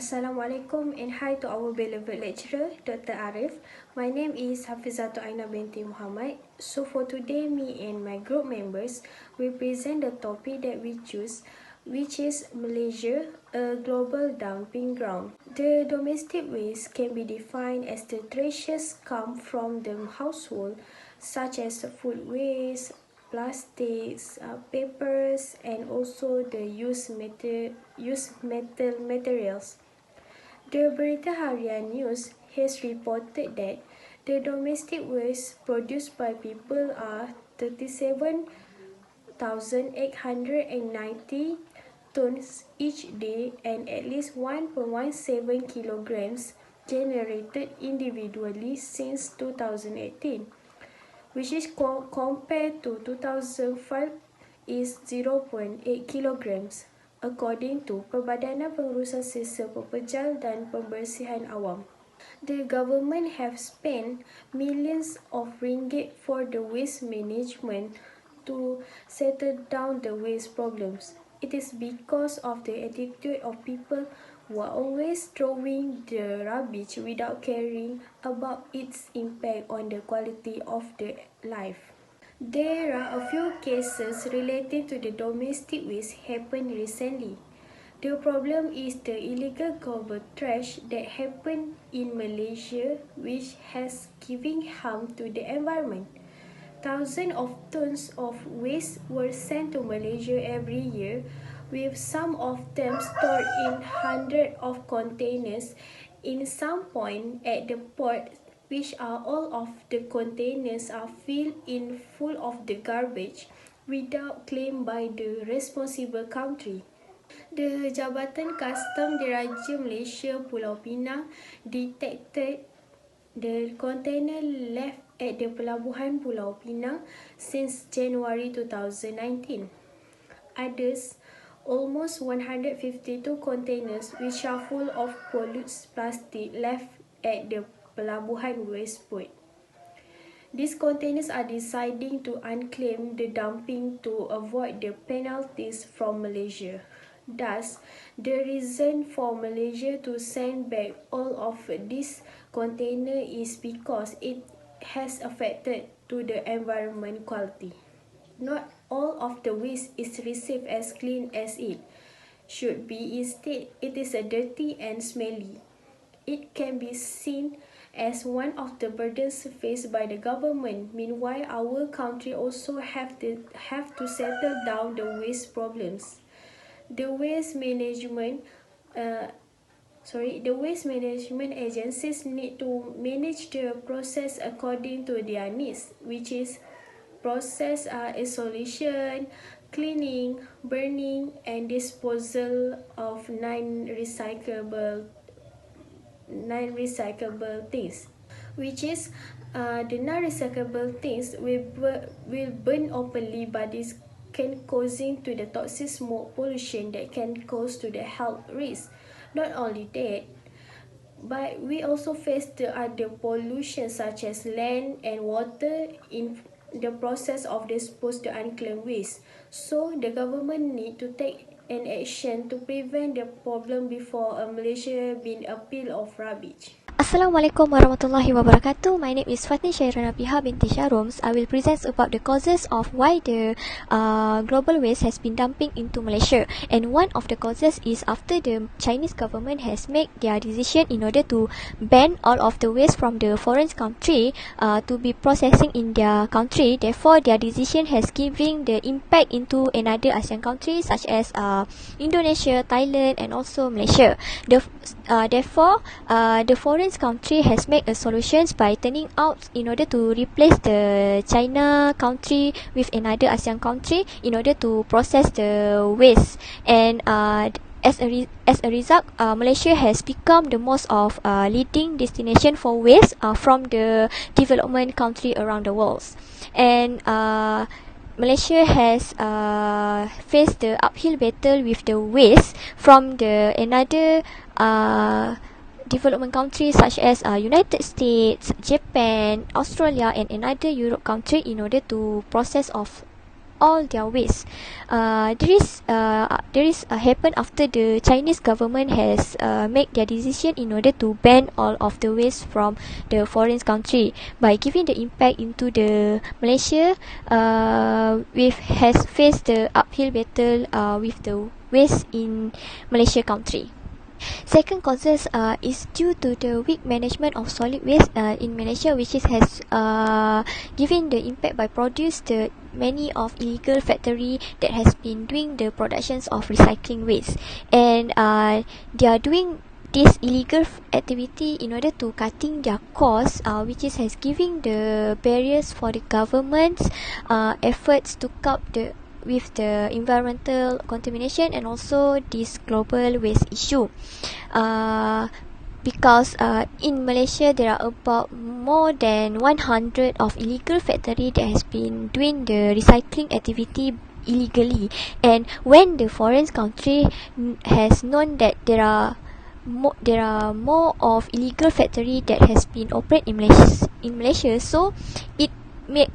Assalamualaikum and hi to our beloved lecturer, Dr. Arif. My name is Hafizatul Aina binti Muhammad. So for today, me and my group members will present the topic that we choose, which is Malaysia, a global dumping ground. The domestic waste can be defined as the trashes come from the household, such as food waste, plastics, papers, and also the used metal materials. The Berita Harian News has reported that the domestic waste produced by people are 37,890 tons each day and at least 1.17 kilograms generated individually since 2018. Which is compared to 2005 is 0.8 kilograms, according to Perbadanan Pengurusan Sisa Pepejal dan Pembersihan Awam. The government have spent millions of ringgit for the waste management to settle down the waste problems. It is because of the attitude of people who are always throwing the rubbish without caring about its impact on the quality of the life. There are a few cases relating to the domestic waste happened recently. The problem is the illegal global trash that happened in Malaysia, which has given harm to the environment. Thousands of tons of waste were sent to Malaysia every year, with some of them stored in hundreds of containers in some point at the port, which are all of the containers are filled in full of the garbage without claim by the responsible country. The Jabatan Custom Diraja Malaysia Pulau Pinang detected the container left at the Pelabuhan Pulau Pinang since January 2019. Others, almost 152 containers which are full of polluted plastic left at the Pelabuhan West Port. These containers are deciding to unclaim the dumping to avoid the penalties from Malaysia. Thus, the reason for Malaysia to send back all of these containers is because it has affected to the environment quality. Not all of the waste is received as clean as it should be. Instead, it is dirty and smelly. It can be seen as one of the burdens faced by the government. Meanwhile, our country also have to settle down the waste problems. The waste management agencies need to manage the process according to their needs, which is process isolation, cleaning, burning, and disposal of non-recyclable things, which is the non-recyclable things will burn openly, but this can causing to the toxic smoke pollution that can cause to the health risk. Not only that, but we also face the other pollution such as land and water in the process of dispose the unclaimed waste. So the government need to take an action to prevent the problem before Malaysia being a pile of rubbish. Assalamualaikum warahmatullahi wabarakatuh. My name is Fatni Syairana Piha binti Syaroms. I will present about the causes of why the global waste has been dumping into Malaysia. And one of the causes is after the Chinese government has made their decision in order to ban all of the waste from the foreign country to be processing in their country. Therefore, their decision has given the impact into another ASEAN countries such as Indonesia, Thailand, and also Malaysia. Therefore, the foreign country has made a solutions by turning out in order to replace the China country with another ASEAN country in order to process the waste. And as a result, Malaysia has become the most of leading destination for waste from the development country around the world. And Malaysia has faced the uphill battle with the waste from the another development countries such as United States, Japan, Australia, and another Europe country in order to process of all their waste. There is happened after the Chinese government has made their decision in order to ban all of the waste from the foreign country. By giving the impact into the Malaysia, we has faced the uphill battle with the waste in Malaysia country. Second causes is due to the weak management of solid waste in Malaysia, which is has given the impact by produce the many of illegal factory that has been doing the productions of recycling waste, and they are doing this illegal activity in order to cutting their costs, which is has giving the barriers for the government's efforts to cope with the environmental contamination and also this global waste issue. Because in Malaysia there are about more than 100 of illegal factory that has been doing the recycling activity illegally, and when the foreign country has known that there are more of illegal factory that has been operate in Malaysia, so it make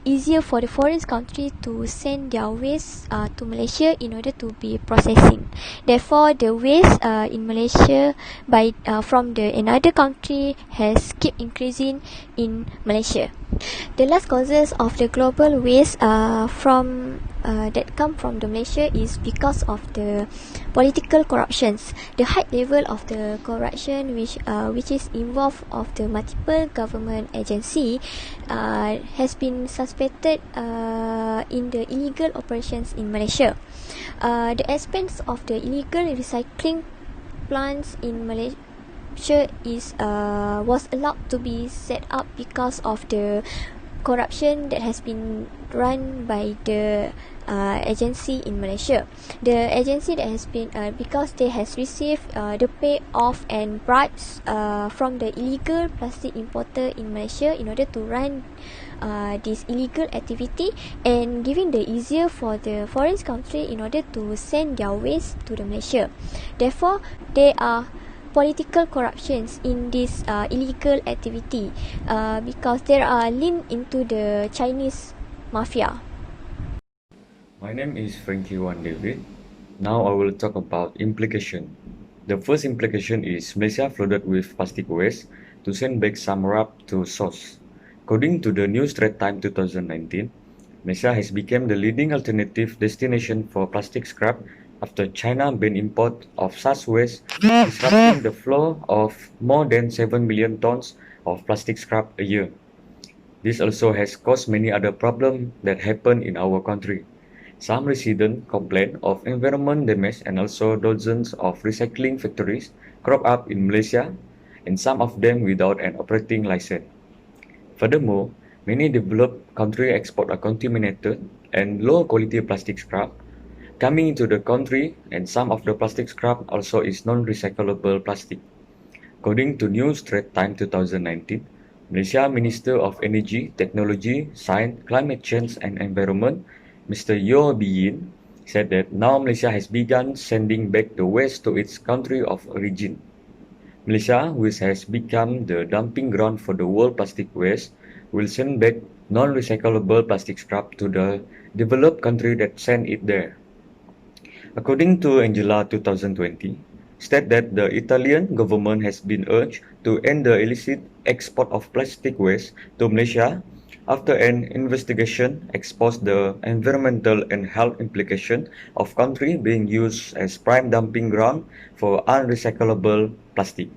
easier for the foreign country to send their waste to Malaysia in order to be processing. Therefore, the waste in Malaysia by from the another country has keep increasing in Malaysia. The last causes of the global waste from that come from the Malaysia is because of the political corruptions. The high level of the corruption which is involved of the multiple government agency has been suspected in the illegal operations in Malaysia. The expense of the illegal recycling plants in Malaysia is was allowed to be set up because of the corruption that has been run by the agency in Malaysia. The agency that has been because they has received the payoff and bribes from the illegal plastic importer in Malaysia in order to run this illegal activity, and giving the easier for the foreign country in order to send their waste to the Malaysia. Therefore, there are political corruptions in this illegal activity because there are linked into the Chinese mafia. My name is Frankie Wan David. Now I will talk about implication. The first implication is Malaysia flooded with plastic waste to send back some wrap to source. According to the New Straits Times 2019, Malaysia has become the leading alternative destination for plastic scrap after China banned import of such waste, disrupting the flow of more than 7 million tons of plastic scrap a year. This also has caused many other problems that happen in our country. Some residents complain of environment damage, and also dozens of recycling factories crop up in Malaysia, and some of them without an operating license. Furthermore, many developed countries export a contaminated and low quality plastic scrap coming into the country, and some of the plastic scrap also is non-recyclable plastic. According to New Straits Times 2019, Malaysia Minister of Energy, Technology, Science, Climate Change and Environment, Mr. Yeo Bee Yin, said that now Malaysia has begun sending back the waste to its country of origin. Malaysia, which has become the dumping ground for the world plastic waste, will send back non-recyclable plastic scrap to the developed country that sent it there. According to Angela 2020, state that the Italian government has been urged to end the illicit export of plastic waste to Malaysia after an investigation exposed the environmental and health implication of country being used as prime dumping ground for unrecyclable plastic.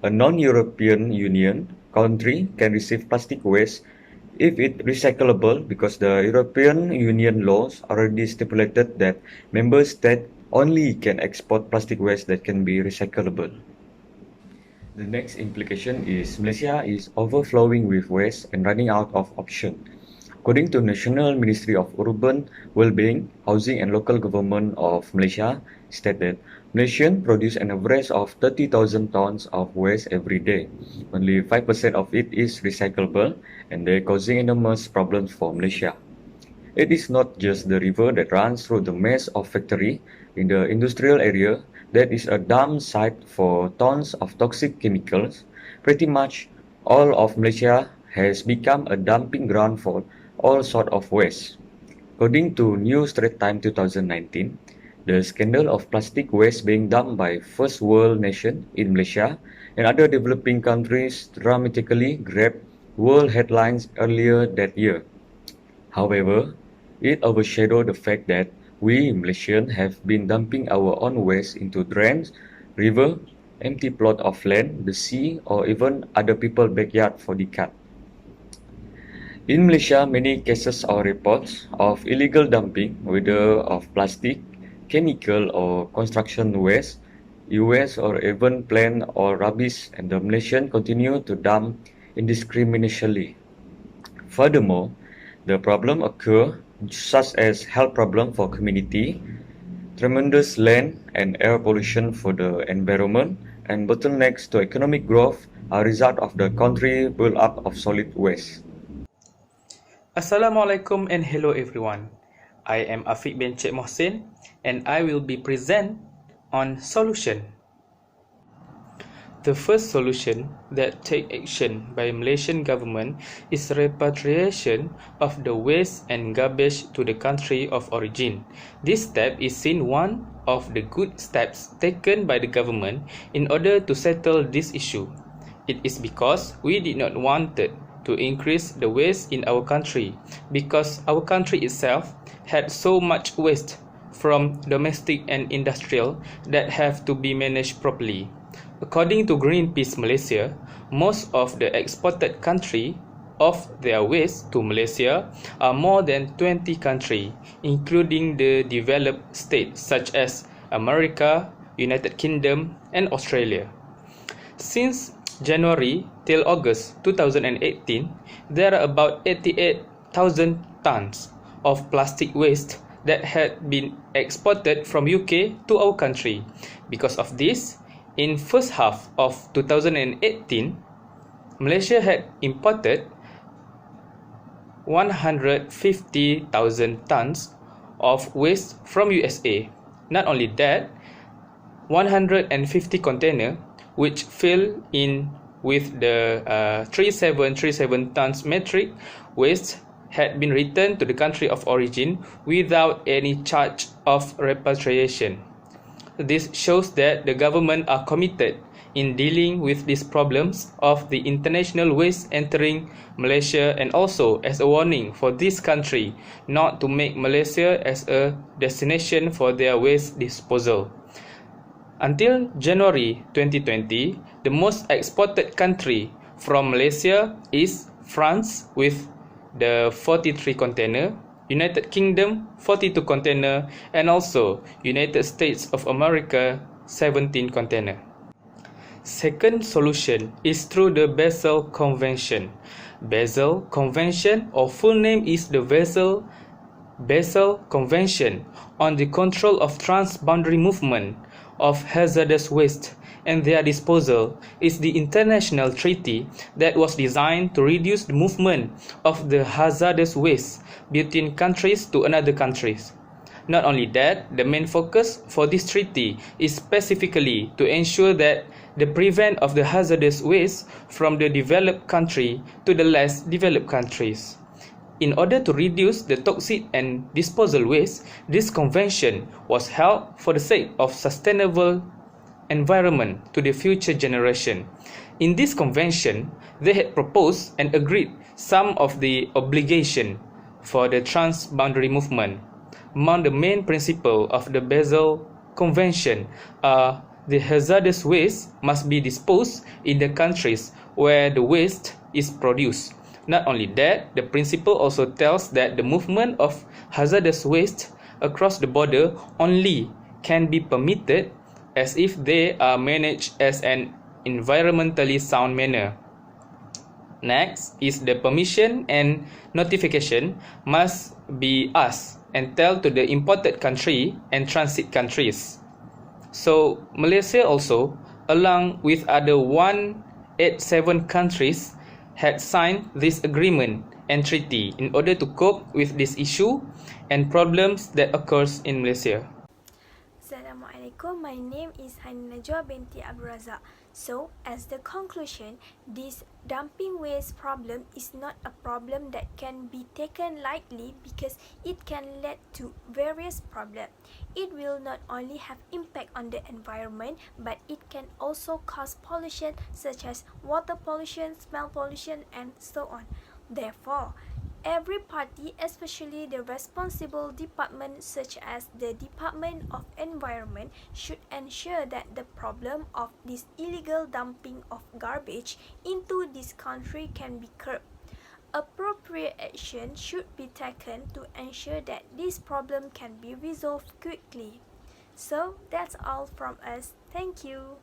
A non-European Union country can receive plastic waste if it recyclable because the European Union laws already stipulated that member states only can export plastic waste that can be recyclable. The next implication is Malaysia is overflowing with waste and running out of options. According to National Ministry of Urban Wellbeing, Housing and Local Government of Malaysia, stated Malaysians produce an average of 30,000 tons of waste every day. Only 5% of it is recyclable, and they're causing enormous problems for Malaysia. It is not just the river that runs through the mass of factory in the industrial area that is a dump site for tons of toxic chemicals. Pretty much all of Malaysia has become a dumping ground for all sorts of waste. According to New Straits Times 2019, the scandal of plastic waste being dumped by first world nation in Malaysia and other developing countries dramatically grabbed world headlines earlier that year. However, it overshadowed the fact that we Malaysians have been dumping our own waste into drains, river, empty plot of land, the sea, or even other people's backyard for decades. In Malaysia, many cases or reports of illegal dumping, whether of plastic, chemical or construction waste, e-waste or even plant or rubbish, and the Malaysians continue to dump indiscriminately. Furthermore, the problem occur such as health problem for community, tremendous land and air pollution for the environment, and bottlenecks to economic growth are a result of the country build-up of solid waste. Assalamualaikum and hello everyone. I am Afiq bin Cik Mohsin and I will be present on solution. The first solution that take action by Malaysian government is repatriation of the waste and garbage to the country of origin. This step is seen one of the good steps taken by the government in order to settle this issue. It is because we did not want to increase the waste in our country because our country itself had so much waste from domestic and industrial that have to be managed properly. According to Greenpeace Malaysia, most of the exported country of their waste to Malaysia are more than 20 countries, including the developed states such as America, United Kingdom and Australia. Since January till August 2018, there are about 88,000 tons of plastic waste that had been exported from UK to our country. Because of this, in first half of 2018, Malaysia had imported 150,000 tons of waste from USA. Not only that, 150 container which fill in with the 3737 tons metric waste had been returned to the country of origin without any charge of repatriation. This shows that the government are committed in dealing with these problems of the international waste entering Malaysia and also as a warning for this country not to make Malaysia as a destination for their waste disposal. Until January 2020, the most exported country from Malaysia is France with the 43 container, United Kingdom 42 container, and also United States of America 17 container. Second solution is through the Basel Convention. Basel Convention, or full name is the Basel Convention on the Control of Transboundary Movement of Hazardous Waste and their disposal, is the international treaty that was designed to reduce the movement of the hazardous waste between countries to another countries. Not only that, the main focus for this treaty is specifically to ensure that the prevent of the hazardous waste from the developed country to the less developed countries. In order to reduce the toxic and disposal waste, this convention was held for the sake of sustainable environment to the future generation. In this convention, they had proposed and agreed some of the obligation for the transboundary movement. Among the main principles of the Basel Convention are the hazardous waste must be disposed in the countries where the waste is produced. Not only that, the principle also tells that the movement of hazardous waste across the border only can be permitted as if they are managed as an environmentally sound manner. Next is the permission and notification must be asked and tell to the imported country and transit countries. So Malaysia also, along with other 187 countries, had signed this agreement and treaty in order to cope with this issue and problems that occurs in Malaysia. Assalamualaikum, my name is Hani Najwa binti Abdul Razak. So, as the conclusion, this dumping waste problem is not a problem that can be taken lightly because it can lead to various problems. It will not only have impact on the environment, but it can also cause pollution such as water pollution, smell pollution, and so on. Therefore, every party, especially the responsible department such as the Department of Environment, should ensure that the problem of this illegal dumping of garbage into this country can be curbed. Appropriate action should be taken to ensure that this problem can be resolved quickly. So that's all from us. Thank you.